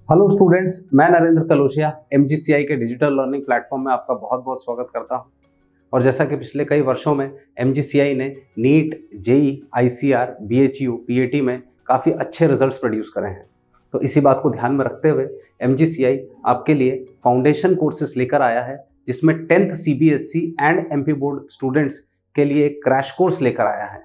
Hello students, मैं Narendra कलोशिया MGCI के digital learning platform में आपका बहुत बहुत स्वागत करता हूं। और जैसा कि पिछले कई वर्षों में एमजीसीआई ने NEET, JEE, ICR, BHU, PAT में काफ़ी अच्छे रिजल्ट्स प्रोड्यूस करे हैं, तो इसी बात को ध्यान में रखते हुए एमजीसीआई आपके लिए फाउंडेशन कोर्सेज लेकर आया है, जिसमें 10th CBSE and MP board students के लिए एक क्रैश कोर्स लेकर आया है।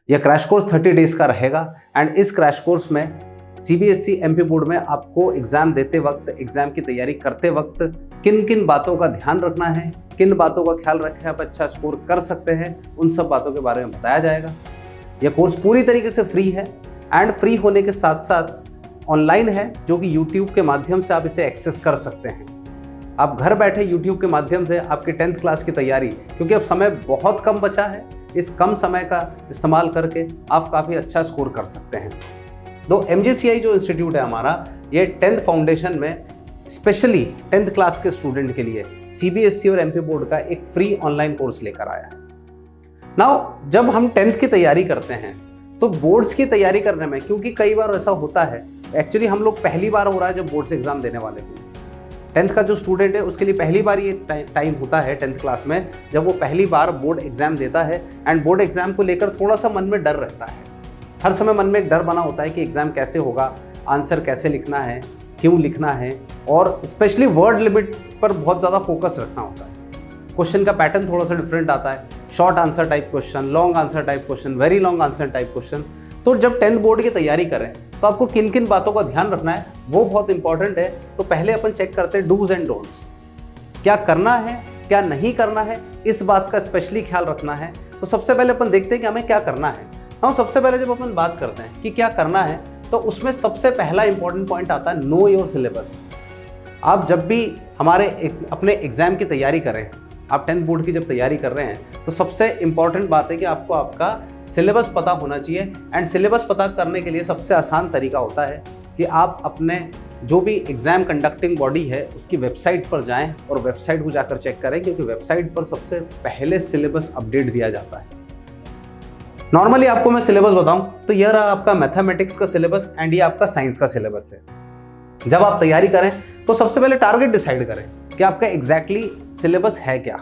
यह क्रैश कोर्स 30 डेज का रहेगा एंड इस क्रैश कोर्स में सीबीएसई एमपी बोर्ड में आपको एग्जाम देते वक्त, एग्जाम की तैयारी करते वक्त किन किन बातों का ध्यान रखना है, किन बातों का ख्याल रखें आप अच्छा स्कोर कर सकते हैं, उन सब बातों के बारे में बताया जाएगा। यह कोर्स पूरी तरीके से फ्री है एंड फ्री होने के साथ साथ ऑनलाइन है, जो कि यूट्यूब के माध्यम से आप इसे एक्सेस कर सकते हैं। आप घर बैठे यूट्यूब के माध्यम से आपकी 10th क्लास की तैयारी, क्योंकि अब समय बहुत कम बचा है, इस कम समय का इस्तेमाल करके आप काफ़ी अच्छा स्कोर कर सकते हैं। तो एमजीसीआई जो इंस्टीट्यूट है हमारा, ये 10th फाउंडेशन में स्पेशली 10th क्लास के स्टूडेंट के लिए सीबीएसई और एमपी बोर्ड का एक फ्री ऑनलाइन कोर्स लेकर आया है। नाउ जब हम 10th की तैयारी करते हैं तो बोर्ड्स की तैयारी करने में, क्योंकि कई बार ऐसा होता है, एक्चुअली हम लोग पहली बार हो रहा है जब बोर्ड्स एग्जाम देने वाले हैं। 10th का जो स्टूडेंट है उसके लिए पहली बार ये टाइम होता है 10th क्लास में, जब वो पहली बार बोर्ड एग्जाम देता है एंड बोर्ड एग्जाम को लेकर थोड़ा सा मन में डर रहता है। हर समय मन में एक डर बना होता है कि एग्जाम कैसे होगा, आंसर कैसे लिखना है, क्यों लिखना है, और स्पेशली वर्ड लिमिट पर बहुत ज़्यादा फोकस रखना होता है। क्वेश्चन का पैटर्न थोड़ा सा डिफरेंट आता है, short answer type question, long answer type question, very long answer type question. तो जब 10th बोर्ड की तैयारी करें तो आपको किन किन बातों का ध्यान रखना है वो बहुत इंपॉर्टेंट है। तो पहले अपन चेक करते हैं डूज एंड डोंट्स, क्या करना है क्या नहीं करना है, इस बात का स्पेशली ख्याल रखना है। तो सबसे पहले अपन देखते हैं कि हमें क्या करना है। हम सबसे पहले जब अपन बात करते हैं कि क्या करना है, तो उसमें सबसे पहला इंपॉर्टेंट पॉइंट आता है नो योर सिलेबस। आप जब भी अपने एग्जाम की तैयारी करें, आप 10th बोर्ड की जब तैयारी कर रहे हैं, तो सबसे इंपॉर्टेंट बात है कि आपको आपका सिलेबस पता होना चाहिए। एंड सिलेबस पता करने के लिए सबसे आसान तरीका होता है कि आप अपने जो भी एग्ज़ाम कंडक्टिंग बॉडी है उसकी वेबसाइट पर जाएं और वेबसाइट को जाकर चेक करें, क्योंकि वेबसाइट पर सबसे पहले सिलेबस अपडेट दिया जाता है। नॉर्मली आपको मैं सिलेबस बताऊं तो यह रहा आपका मैथमेटिक्स का सिलेबस एंड ये आपका साइंस का सिलेबस है। जब आप तैयारी करें तो सबसे पहले टारगेट डिसाइड करें कि आपका एग्जैक्टली सिलेबस है क्या।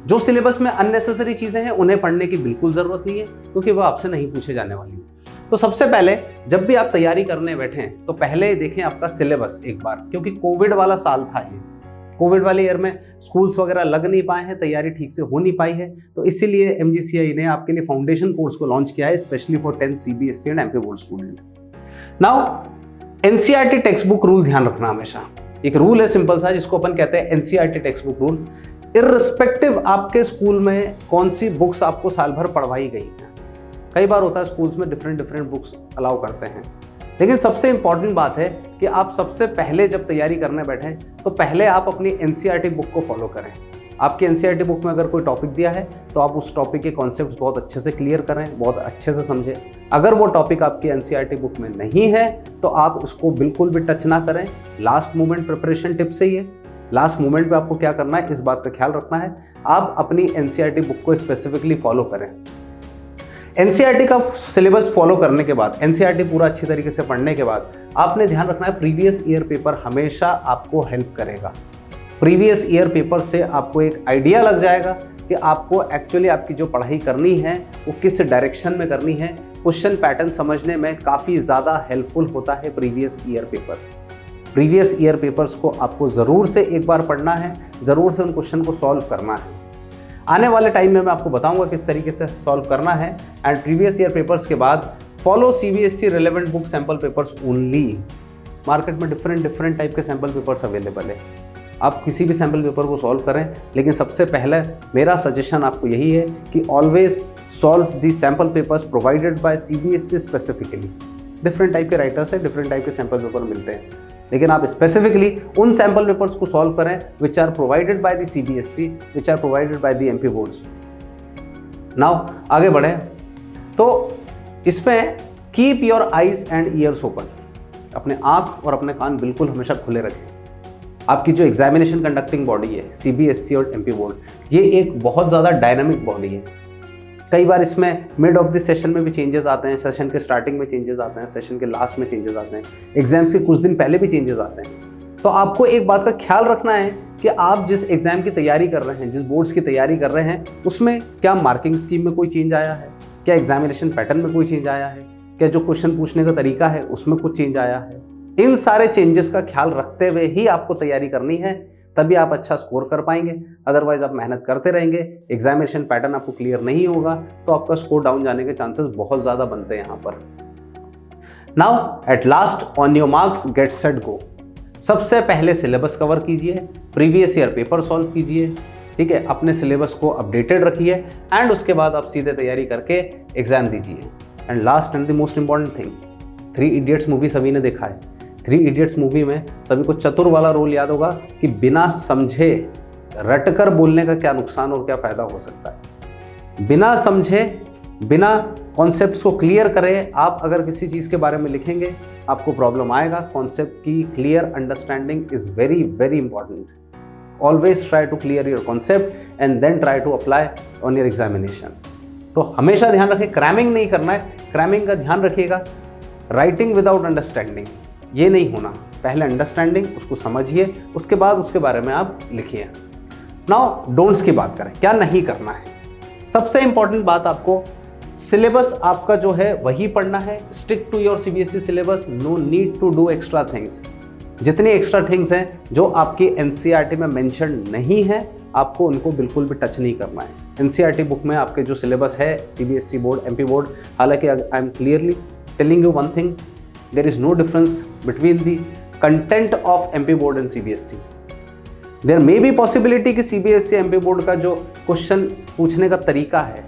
जो सिलेबस में अननेसेसरी चीज़ें हैं उन्हें पढ़ने की बिल्कुल ज़रूरत नहीं है, क्योंकि वो आपसे नहीं पूछे जाने वाली है। तो सबसे पहले जब भी आप तैयारी करने बैठें तो पहले देखें आपका सिलेबस एक बार, क्योंकि कोविड वाला साल था ये। कोविड वाले ईयर में स्कूल्स वगैरह लग नहीं पाए हैं, तैयारी ठीक से हो नहीं पाई है, तो इसीलिए एमजीसीआई ने आपके लिए फाउंडेशन कोर्स को लॉन्च किया है, specially for 10th CBSE and MP board student. Now NCERT text book rule ध्यान रखना हमेशा। एक रूल है सिंपल सा, जिसको अपन कहते हैं NCERT text book rule. Irrespective आपके स्कूल में कौन सी बुक्स आपको साल भर पढ़वाई गई हैं, कई बार होता है स्कूल्स में डिफरेंट बुक्स अलाउ करते हैं, लेकिन सबसे इंपॉर्टेंट बात है कि आप सबसे पहले जब तैयारी करने बैठें तो पहले आप अपनी एनसीईआरटी बुक को फॉलो करें। आपकी एनसीईआरटी बुक में अगर कोई टॉपिक दिया है तो आप उस टॉपिक के कॉन्सेप्ट्स बहुत अच्छे से क्लियर करें, बहुत अच्छे से समझें। अगर वो टॉपिक आपकी एनसीईआरटी बुक में नहीं है तो आप उसको बिल्कुल भी टच ना करें। लास्ट मोमेंट प्रिपरेशन टिप से ये लास्ट मोमेंट पे आपको क्या करना है, इस बात का ख्याल रखना है। आप अपनी एनसीईआरटी बुक को स्पेसिफिकली फॉलो करें। एनसीईआरटी का सिलेबस फॉलो करने के बाद, एनसीईआरटी पूरा अच्छी तरीके से पढ़ने के बाद, आपने ध्यान रखना है प्रीवियस ईयर पेपर हमेशा आपको हेल्प करेगा। प्रीवियस ईयर पेपर से आपको एक आइडिया लग जाएगा कि आपको एक्चुअली आपकी जो पढ़ाई करनी है वो किस डायरेक्शन में करनी है। क्वेश्चन पैटर्न समझने में काफ़ी ज़्यादा हेल्पफुल होता है previous year paper. Previous year papers को आपको ज़रूर से एक बार पढ़ना है, ज़रूर से उन क्वेश्चन को सॉल्व करना है। आने वाले टाइम में मैं आपको बताऊंगा किस तरीके से सॉल्व करना है। एंड प्रीवियस ईयर पेपर्स के बाद follow CBSE relevant book sample papers only. Market में डिफरेंट टाइप के सैम्पल पेपर्स अवेलेबल है, आप किसी भी सैम्पल पेपर को सॉल्व करें, लेकिन सबसे पहले मेरा सजेशन आपको यही है कि always solve the sample papers provided by CBSE specifically. Different type के राइटर्स हैं, डिफरेंट टाइप के सैम्पल पेपर मिलते हैं, लेकिन आप स्पेसिफिकली उन सैम्पल पेपर्स को सॉल्व करें which are provided by the CBSE, which are provided by the MP boards. Now आगे बढ़े तो इसमें keep your eyes and ears open. अपने आंख और अपने कान बिल्कुल हमेशा खुले रखें। आपकी जो एग्जामिनेशन कंडक्टिंग बॉडी है सीबीएसई और एमपी बोर्ड, ये एक बहुत ज़्यादा डायनामिक बॉडी है। कई बार इसमें मिड ऑफ द सेशन में भी चेंजेस आते हैं, सेशन के स्टार्टिंग में चेंजेस आते हैं, सेशन के लास्ट में चेंजेस आते हैं, एग्जाम्स के कुछ दिन पहले भी चेंजेस आते हैं। तो आपको एक बात का ख्याल रखना है कि आप जिस एग्जाम की तैयारी कर रहे हैं, जिस बोर्ड्स की तैयारी कर रहे हैं, उसमें क्या मार्किंग स्कीम में कोई चेंज आया है, क्या एग्जामिनेशन पैटर्न में कोई चेंज आया है, क्या जो क्वेश्चन पूछने का तरीका है उसमें कुछ चेंज आया है। इन सारे चेंजेस का ख्याल रखते हुए ही आपको तैयारी करनी है, तभी आप अच्छा स्कोर कर पाएंगे। अदरवाइज आप मेहनत करते रहेंगे, एग्जामिनेशन पैटर्न आपको क्लियर नहीं होगा तो आपका स्कोर डाउन जाने के चांसेस बहुत ज़्यादा बनते हैं यहाँ पर। Now at last, on your marks, get set go. सबसे पहले सिलेबस कवर कीजिए, प्रीवियस ईयर पेपर सॉल्व कीजिए, ठीक है, अपने सिलेबस को अपडेटेड रखिए एंड उसके बाद आप सीधे तैयारी करके एग्जाम दीजिए। And last and the most important thing, 3 idiots movie सभी ने देखा है। 3 इडियट्स मूवी में सभी को चतुर वाला रोल याद होगा कि बिना समझे रटकर बोलने का क्या नुकसान और क्या फायदा हो सकता है। बिना समझे, बिना कॉन्सेप्ट्स को क्लियर करे आप अगर किसी चीज़ के बारे में लिखेंगे आपको प्रॉब्लम आएगा। कॉन्सेप्ट की clear understanding is very very important. Always try to clear your concept and then try to apply on your examination. तो हमेशा ध्यान रखें, क्रैमिंग नहीं करना है। क्रैमिंग का ध्यान रखिएगा। राइटिंग विदाउट अंडरस्टैंडिंग ये नहीं होना। पहले अंडरस्टैंडिंग, उसको समझिए, उसके बाद उसके बारे में आप लिखिए। नाउ डोंट्स की बात करें, क्या नहीं करना है। सबसे इंपॉर्टेंट बात, आपको सिलेबस आपका जो है वही पढ़ना है। Stick to your CBSE syllabus, no need to do extra things. जितनी एक्स्ट्रा थिंग्स हैं जो आपकी एनसीईआरटी में मेंशन नहीं है, आपको उनको बिल्कुल भी टच नहीं करना है। एनसीईआरटी बुक में आपके जो सिलेबस है सीबीएसई बोर्ड, एमपी बोर्ड, हालांकि I am clearly telling you one thing, there is no difference between the content of MP board and CBSE. There may be possibility कि CBSE MP board का जो question पूछने का तरीका है,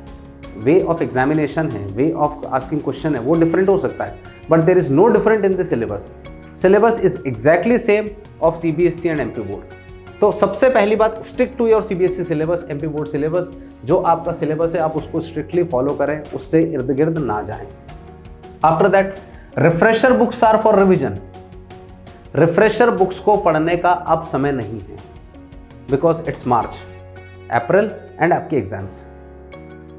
way of examination है, way of asking question है, वो डिफरेंट हो सकता है, but there is no different in the syllabus. Syllabus is exactly same of CBSE and MP board. तो सबसे पहली बात, stick to your CBSE syllabus, MP board syllabus. जो आपका सिलेबस है आप उसको स्ट्रिक्टली फॉलो करें, उससे इर्द गिर्द ना जाएं। After that, refresher books are for revision. Refresher books को पढ़ने का अब समय नहीं है, because it's March, April and आपके एग्जाम्स,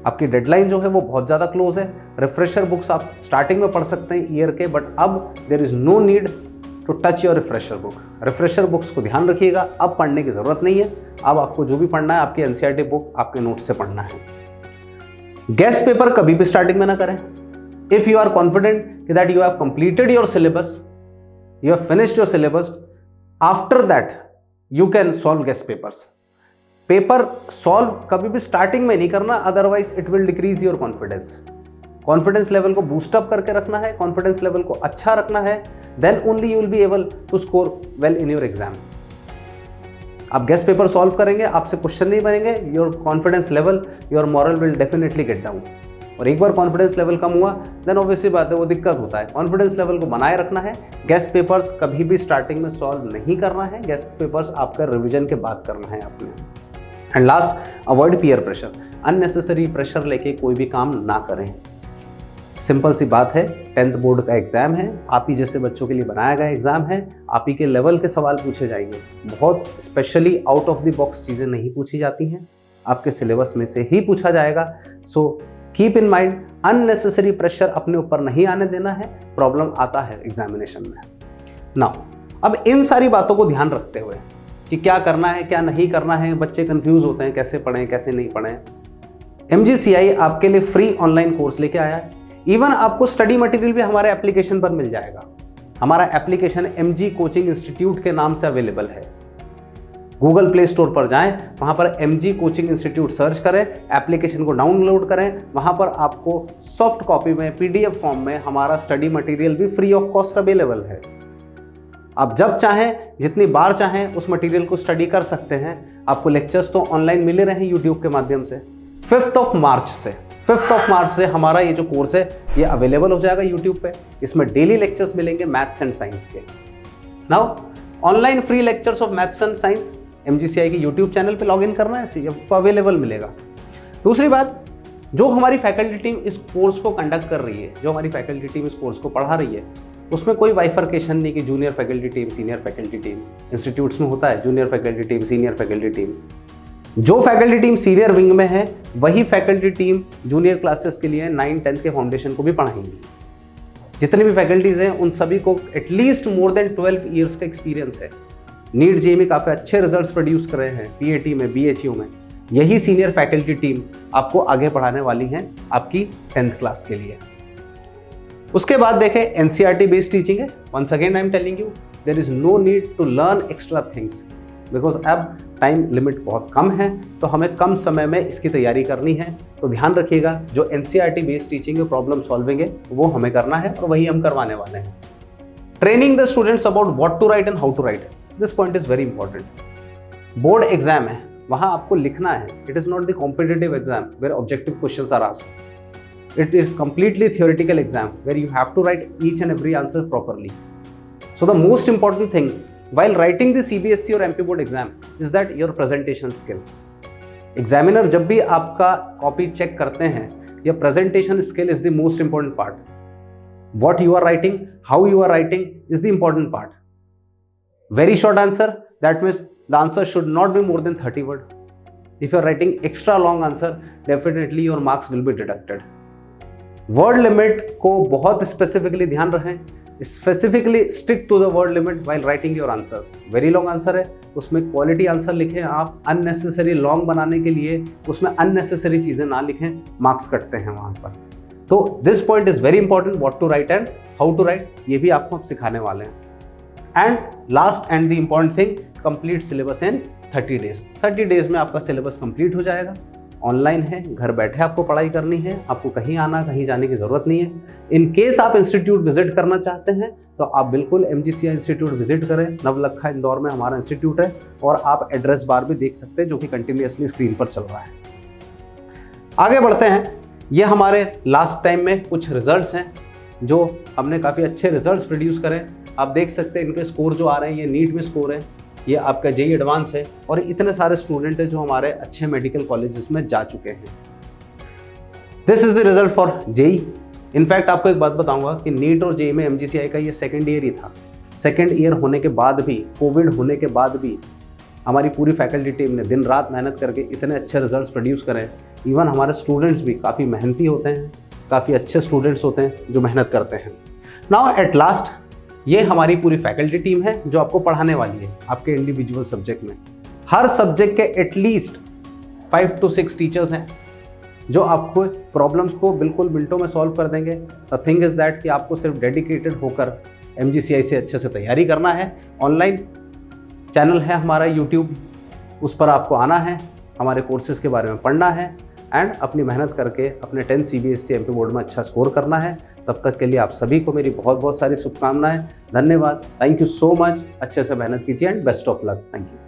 आपकी डेडलाइन जो है वो बहुत ज़्यादा क्लोज है। रिफ्रेशर बुक्स आप स्टार्टिंग में पढ़ सकते हैं ईयर के, बट अब there is no need to touch your refresher book. Refresher books को ध्यान रखिएगा, अब पढ़ने की ज़रूरत नहीं है। अब आपको जो भी पढ़ना है आपकी एनसीईआरटी बुक, आपके नोट से पढ़ना है। गेस्ट पेपर कभी भी स्टार्टिंग में ना करें। If you are confident that you have completed your syllabus, you have finished your syllabus, after that you can solve guest papers. Paper solve कभी भी स्टार्टिंग में नहीं करना, otherwise it will decrease your confidence. Confidence level को boost up करके रखना है, confidence level को अच्छा रखना है, then only you will be able to score well in your exam. आप गेस्ट पेपर सॉल्व करेंगे, आपसे क्वेश्चन नहीं बनेंगे, your confidence level, your moral will definitely get down. और एक बार कॉन्फिडेंस लेवल कम हुआ देन ऑब्वियसली बात है वो दिक्कत होता है। कॉन्फिडेंस लेवल को बनाए रखना है। गेस्ट पेपर्स कभी भी स्टार्टिंग में सॉल्व नहीं करना है, गेस्ट पेपर्स आपका रिवीजन के बाद करना है आपने। And last, avoid peer pressure. Unnecessary pressure लेके कोई भी काम ना करें। सिंपल सी बात है, 10th बोर्ड का एग्जाम है, आप ही जैसे बच्चों के लिए बनाया गया एग्जाम है, आप ही के लेवल के सवाल पूछे जाएंगे। बहुत specially out of the box चीज़ें नहीं पूछी जाती हैं, आपके सिलेबस में से ही पूछा जाएगा। So keep in mind, unnecessary pressure अपने ऊपर नहीं आने देना है, प्रॉब्लम आता है एग्जामिनेशन में। नाउ, अब इन सारी बातों को ध्यान रखते हुए कि क्या करना है क्या नहीं करना है, बच्चे कंफ्यूज होते हैं कैसे पढ़ें कैसे नहीं पढ़ें। MGCI आपके लिए फ्री ऑनलाइन कोर्स लेके आया है। इवन आपको स्टडी मटेरियल भी हमारे एप्लीकेशन पर मिल जाएगा। हमारा एप्लीकेशन MG कोचिंग इंस्टीट्यूट के नाम से अवेलेबल है। गूगल प्ले स्टोर पर जाएं, वहां पर MG कोचिंग इंस्टीट्यूट सर्च करें, एप्लीकेशन को डाउनलोड करें। वहां पर आपको सॉफ्ट कॉपी में PDF फॉर्म में हमारा स्टडी मटेरियल भी फ्री ऑफ कॉस्ट अवेलेबल है। आप जब चाहें, जितनी बार चाहें उस मटेरियल को स्टडी कर सकते हैं। आपको लेक्चर्स तो ऑनलाइन मिले रहे हैं यूट्यूब के माध्यम से। 5 मार्च से हमारा ये जो कोर्स है ये अवेलेबल हो जाएगा यूट्यूब पे। इसमें डेली लेक्चर्स मिलेंगे मैथ्स एंड साइंस के। Now, online free lectures of maths and science MGCI के यूट्यूब चैनल पे लॉगिन करना है, आपको अवेलेबल मिलेगा। दूसरी बात, जो हमारी फैकल्टी टीम इस कोर्स को कंडक्ट कर रही है, जो हमारी फैकल्टी टीम इस कोर्स को पढ़ा रही है, उसमें कोई बाइफर्केशन नहीं कि junior faculty team, senior faculty team. Institutes में होता है junior faculty team, senior faculty team. जो फैकल्टी टीम सीनियर विंग में है वही फैकल्टी टीम जूनियर क्लासेस के लिए 9-10 के फाउंडेशन को भी पढ़ाएंगे। जितने भी फैकल्टीज हैं उन सभी को एटलीस्ट मोर देन 12 ईयर्स का एक्सपीरियंस है। नीट जेईई में काफ़ी अच्छे रिजल्ट्स प्रोड्यूस कर रहे हैं, पीएटी में, बीएचयू में। यही सीनियर फैकल्टी टीम आपको आगे पढ़ाने वाली हैं आपकी 10th क्लास के लिए। उसके बाद देखें एनसीईआरटी बेस्ड टीचिंग है। Once again I am telling you there is no need to learn extra things, because अब टाइम लिमिट बहुत कम है, तो हमें कम समय में इसकी तैयारी करनी है। तो ध्यान रखिएगा, जो एनसीईआरटी बेस्ड टीचिंग है, प्रॉब्लम सॉल्विंग है, वो हमें करना है और वही हम करवाने वाले हैं। Training the students about what to write and how to write, this point is very important. Board exam है, वहां आपको लिखना है। It is not the competitive exam where objective questions are asked. It is completely theoretical exam where you have to write each and every answer properly. So the most important thing while writing the CBSE or MP board exam is that your presentation skill. Examiner जब भी आपका copy check करते हैं, your presentation skill is the most important part. What you are writing, how you are writing is the important part. Very short answer, that means the answer should not be more than 30 words. If you are writing extra long answer, definitely your marks will be deducted. Word limit को बहुत specifically ध्यान रखें, specifically stick to the word limit while writing your answers. Very long answer है, उसमें quality answer लिखें आप। Unnecessary long बनाने के लिए उसमें अननेसेसरी चीज़ें ना लिखें, मार्क्स कटते हैं वहाँ पर। तो this point is very important, what to write and how to write, ये भी आपको हम सिखाने वाले हैं। And last and the important thing, complete syllabus in 30 days. 30 days में आपका सिलेबस कंप्लीट हो जाएगा। ऑनलाइन है, घर बैठे आपको पढ़ाई करनी है, आपको कहीं आना कहीं जाने की ज़रूरत नहीं है। इन केस आप इंस्टीट्यूट विजिट करना चाहते हैं तो आप बिल्कुल MGCI इंस्टीट्यूट विजिट करें। नवलखा इंदौर में हमारा इंस्टीट्यूट है और आप एड्रेस बार भी देख सकते हैं जो कि कंटिन्यूसली स्क्रीन पर चल रहा है। आगे बढ़ते हैं, ये हमारे लास्ट टाइम में कुछ रिजल्ट्स हैं जो हमने काफ़ी अच्छे रिजल्ट्स प्रोड्यूस करें। आप देख सकते हैं इनके स्कोर जो आ रहे हैं, ये नीट में स्कोर है, ये आपका जेईई एडवांस है और इतने सारे स्टूडेंट हैं जो हमारे अच्छे मेडिकल कॉलेजेस में जा चुके हैं। This is the result for JEE. In fact आपको एक बात बताऊंगा कि नीट और जेईई में MGCI का ये सेकंड ईयर ही था। सेकंड ईयर होने के बाद भी, कोविड होने के बाद भी हमारी पूरी फैकल्टी टीम ने दिन रात मेहनत करके इतने अच्छे रिजल्ट्स प्रोड्यूस करें। इवन हमारे स्टूडेंट्स भी काफ़ी मेहनती होते हैं, काफ़ी अच्छे स्टूडेंट्स होते हैं जो मेहनत करते हैं। नाउ एट लास्ट, ये हमारी पूरी फैकल्टी टीम है जो आपको पढ़ाने वाली है आपके इंडिविजुअल सब्जेक्ट में। हर सब्जेक्ट के एटलीस्ट 5 to 6 टीचर्स हैं जो आपको प्रॉब्लम्स को बिल्कुल मिनटों में सॉल्व कर देंगे। द थिंग इज़ दैट कि आपको सिर्फ डेडिकेटेड होकर MGCI से अच्छे से तैयारी करना है। ऑनलाइन चैनल है हमारा यूट्यूब, उस पर आपको आना है, हमारे कोर्सेज़ के बारे में पढ़ना है एंड अपनी मेहनत करके अपने 10th CBSE MP बोर्ड में अच्छा स्कोर करना है। तब तक के लिए आप सभी को मेरी बहुत बहुत सारी शुभकामनाएं। धन्यवाद, थैंक यू सो मच। अच्छे से मेहनत कीजिए and best of luck. Thank you.